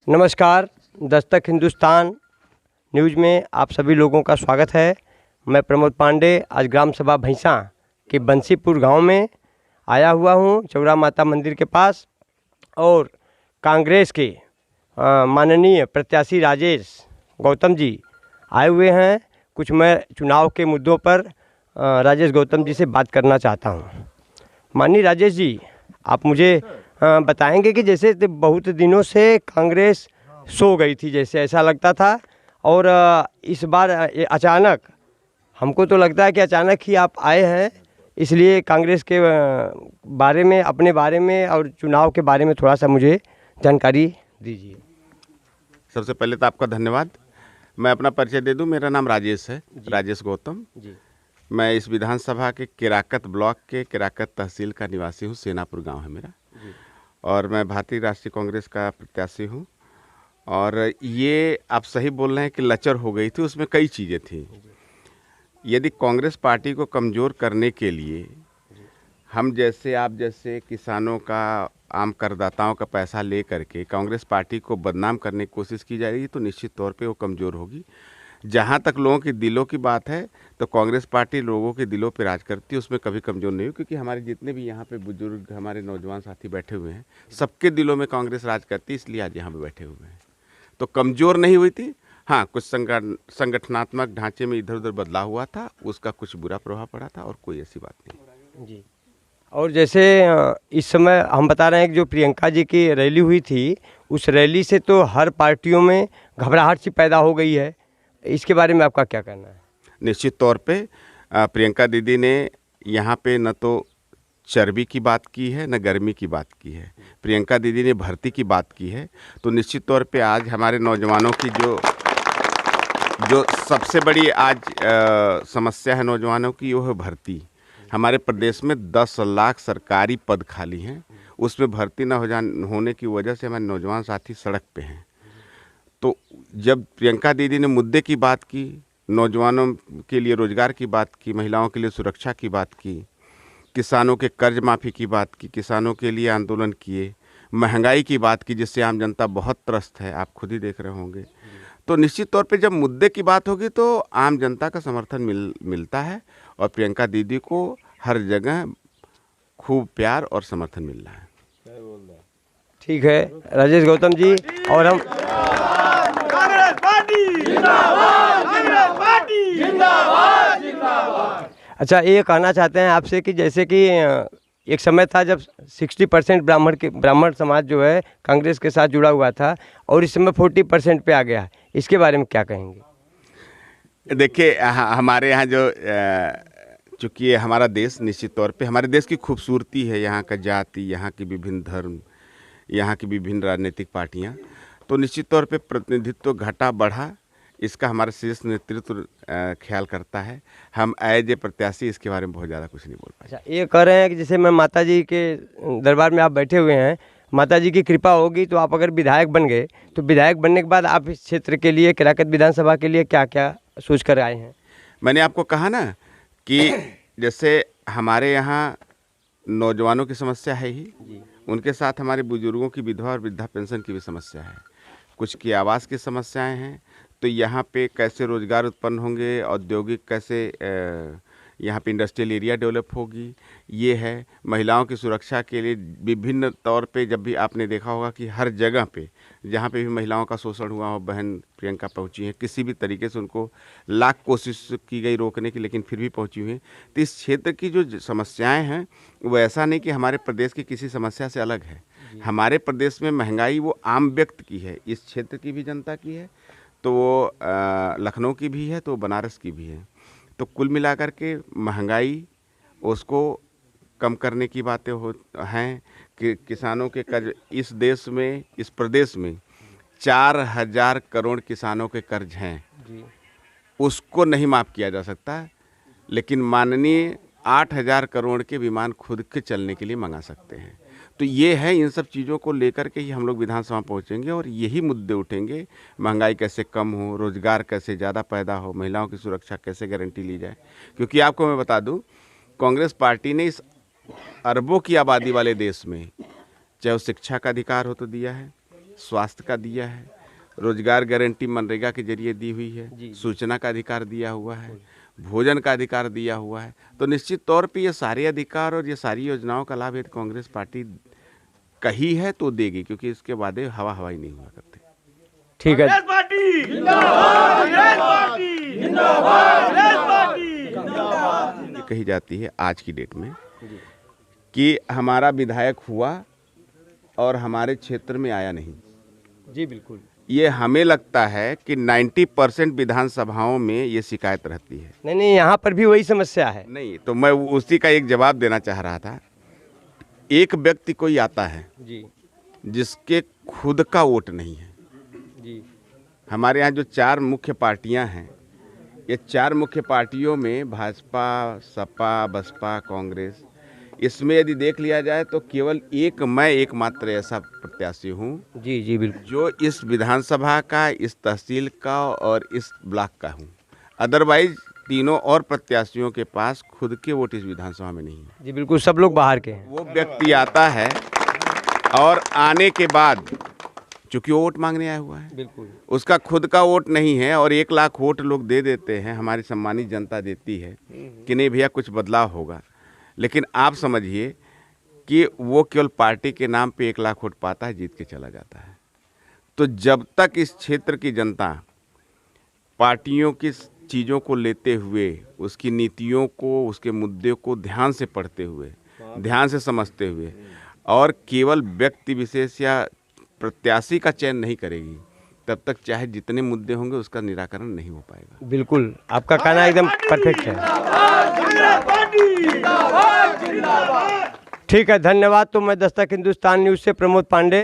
नमस्कार। दस्तक हिंदुस्तान न्यूज़ में आप सभी लोगों का स्वागत है। मैं प्रमोद पांडे आज ग्राम सभा भैंसा के बंसीपुर गांव में आया हुआ हूं, चौरा माता मंदिर के पास। और कांग्रेस के माननीय प्रत्याशी राजेश गौतम जी आए हुए हैं। कुछ मैं चुनाव के मुद्दों पर राजेश गौतम जी से बात करना चाहता हूं। माननीय राजेश जी, आप मुझे बताएंगे कि जैसे बहुत दिनों से कांग्रेस सो गई थी, जैसे ऐसा लगता था, और इस बार अचानक हमको तो लगता है कि अचानक ही आप आए हैं। इसलिए कांग्रेस के बारे में, अपने बारे में और चुनाव के बारे में थोड़ा सा मुझे जानकारी दीजिए। सबसे पहले तो आपका धन्यवाद। मैं अपना परिचय दे दूं, मेरा नाम राजेश है, राजेश गौतम जी। मैं इस विधानसभा के केराकत ब्लॉक के केराकत तहसील का निवासी हूं। सेनापुर गांव है मेरा जी। और मैं भारतीय राष्ट्रीय कांग्रेस का प्रत्याशी हूं। और ये आप सही बोल रहे हैं कि लचर हो गई थी, उसमें कई चीज़ें थी। यदि कांग्रेस पार्टी को कमज़ोर करने के लिए हम जैसे, आप जैसे किसानों का, आम करदाताओं का पैसा ले करके कांग्रेस पार्टी को बदनाम करने की कोशिश की जा रही है, तो निश्चित तौर पे वो कमज़ोर होगी। जहाँ तक लोगों के दिलों की बात है, तो कांग्रेस पार्टी लोगों के दिलों पे राज करती है, उसमें कभी कमज़ोर नहीं हुई। क्योंकि हमारे जितने भी यहाँ पे बुजुर्ग, हमारे नौजवान साथी बैठे हुए हैं, सबके दिलों में कांग्रेस राज करती है, इसलिए आज यहाँ पे बैठे हुए हैं। तो कमज़ोर नहीं हुई थी। हाँ, कुछ संगठनात्मक ढांचे में इधर उधर बदलाव हुआ था, उसका कुछ बुरा प्रभाव पड़ा था, और कोई ऐसी बात नहीं जी। और जैसे इस समय हम बता रहे हैं कि जो प्रियंका जी की रैली हुई थी, उस रैली से तो हर पार्टियों में घबराहट सी पैदा हो गई है। इसके बारे में आपका क्या कहना है? निश्चित तौर पे प्रियंका दीदी ने यहाँ पे न तो चर्बी की बात की है, न गर्मी की बात की है। प्रियंका दीदी ने भर्ती की बात की है। तो निश्चित तौर पे आज हमारे नौजवानों की जो सबसे बड़ी आज समस्या है नौजवानों की, वो है भर्ती। हमारे प्रदेश में 10 लाख सरकारी पद खाली हैं, उसमें भर्ती न होने की वजह से हमारे नौजवान साथी सड़क पे हैं। तो जब प्रियंका दीदी ने मुद्दे की बात की, नौजवानों के लिए रोजगार की बात की, महिलाओं के लिए सुरक्षा की बात की, किसानों के कर्ज माफ़ी की बात की, किसानों के लिए आंदोलन किए, महंगाई की बात की जिससे आम जनता बहुत त्रस्त है, आप खुद ही देख रहे होंगे। तो निश्चित तौर पे जब मुद्दे की बात होगी तो आम जनता का समर्थन मिलता है, और प्रियंका दीदी को हर जगह खूब प्यार और समर्थन मिल रहा है। ठीक है राजेश गौतम जी। और हम अच्छा, ये कहना चाहते हैं आपसे कि जैसे कि एक समय था जब 60% ब्राह्मण समाज जो है कांग्रेस के साथ जुड़ा हुआ था, और इस समय 40% पे आ गया है। इसके बारे में क्या कहेंगे? देखिए, हमारे यहाँ जो चूँकि हमारा देश, निश्चित तौर पे हमारे देश की खूबसूरती है यहाँ का जाति, यहाँ की विभिन्न धर्म, यहाँ की विभिन्न राजनीतिक पार्टियाँ। तो निश्चित तौर पे प्रतिनिधित्व घटा बढ़ा, इसका हमारा शीर्ष नेतृत्व ख्याल करता है। हम एज ए प्रत्याशी इसके बारे में बहुत ज़्यादा कुछ नहीं बोल पाए। अच्छा, ये कह रहे हैं कि जैसे मैं माता जी के दरबार में आप बैठे हुए हैं, माता जी की कृपा होगी तो आप अगर विधायक बन गए, तो विधायक बनने के बाद आप इस क्षेत्र के लिए, केराकत विधानसभा के लिए क्या क्या सोच कर आए हैं? मैंने आपको कहा ना कि जैसे हमारे यहाँ नौजवानों की समस्या है ही, उनके साथ हमारे बुजुर्गों की विधवा और वृद्धा पेंशन की भी समस्या है, कुछ की आवास की समस्याएं हैं। तो यहाँ पे कैसे रोजगार उत्पन्न होंगे, औद्योगिक कैसे यहाँ पे इंडस्ट्रियल एरिया डेवलप होगी, ये है। महिलाओं की सुरक्षा के लिए विभिन्न तौर पे, जब भी आपने देखा होगा कि हर जगह पे जहाँ पे भी महिलाओं का शोषण हुआ हो, बहन प्रियंका पहुँची है, किसी भी तरीके से उनको लाख कोशिश की गई रोकने की, लेकिन फिर भी पहुँची हुई है। तो इस क्षेत्र की जो समस्याएं हैं, वो ऐसा नहीं कि हमारे प्रदेश की किसी समस्या से अलग है। हमारे प्रदेश में महंगाई वो आम व्यक्ति की है, इस क्षेत्र की भी जनता की है, तो वो लखनऊ की भी है, तो बनारस की भी है। तो कुल मिलाकर के महंगाई, उसको कम करने की बातें हैं कि किसानों के कर्ज, इस देश में, इस प्रदेश में 4000 करोड़ किसानों के कर्ज हैं, उसको नहीं माफ़ किया जा सकता, लेकिन माननीय 8000 करोड़ के विमान खुद के चलने के लिए मंगा सकते हैं। तो ये है, इन सब चीज़ों को लेकर के ही हम लोग विधानसभा पहुंचेंगे और यही मुद्दे उठेंगे। महंगाई कैसे कम हो, रोजगार कैसे ज़्यादा पैदा हो, महिलाओं की सुरक्षा कैसे गारंटी ली जाए। क्योंकि आपको मैं बता दूं, कांग्रेस पार्टी ने इस अरबों की आबादी वाले देश में, चाहे वो शिक्षा का अधिकार हो तो दिया है, स्वास्थ्य का दिया है, रोजगार गारंटी मनरेगा के जरिए दी हुई जी। है, सूचना का अधिकार दिया हुआ है, भोजन का अधिकार दिया हुआ है। तो निश्चित तौर पे ये सारे अधिकार और ये सारी योजनाओं का लाभ यदि कांग्रेस पार्टी कही है तो देगी, क्योंकि इसके वादे हवा हवाई नहीं हुआ करते। ठीक है। ये कही जाती है आज की डेट में कि हमारा विधायक हुआ और हमारे क्षेत्र में आया नहीं। जी बिल्कुल। ये हमें लगता है कि 90% विधानसभाओं में ये शिकायत रहती है। नहीं, यहाँ पर भी वही समस्या है। नहीं, तो मैं उसी का एक जवाब देना चाह रहा था। एक व्यक्ति कोई आता है जी जिसके खुद का वोट नहीं है। जी हमारे यहाँ जो 4 मुख्य पार्टियां हैं, ये 4 मुख्य पार्टियों में भाजपा, सपा, बसपा, कांग्रेस, इसमें यदि देख लिया जाए तो केवल मैं एकमात्र ऐसा प्रत्याशी हूँ जी जी बिल्कुल। जो इस विधानसभा का, इस तहसील का और इस ब्लॉक का हूँ। अदरवाइज तीनों और प्रत्याशियों के पास खुद के वोट इस विधानसभा में नहीं है। जी बिल्कुल, सब लोग बाहर के हैं। वो व्यक्ति आता है और आने के बाद चूंकि वो वोट मांगने आया हुआ है, बिल्कुल। उसका खुद का वोट नहीं है और 1 लाख वोट लोग दे देते हैं, हमारी सम्मानित जनता देती है कि नहीं भैया कुछ बदलाव होगा। लेकिन आप समझिए कि वो केवल पार्टी के नाम पे 1 लाख वोट पाता है, जीत के चला जाता है। तो जब तक इस क्षेत्र की जनता पार्टियों की चीज़ों को लेते हुए, उसकी नीतियों को, उसके मुद्दे को ध्यान से पढ़ते हुए, ध्यान से समझते हुए और केवल व्यक्ति विशेष या प्रत्याशी का चयन नहीं करेगी, तब तक चाहे जितने मुद्दे होंगे उसका निराकरण नहीं हो पाएगा। बिल्कुल, आपका कहना एकदम परफेक्ट है। ठीक है, धन्यवाद। तो मैं दस्तक हिंदुस्तान न्यूज़ से प्रमोद पांडे।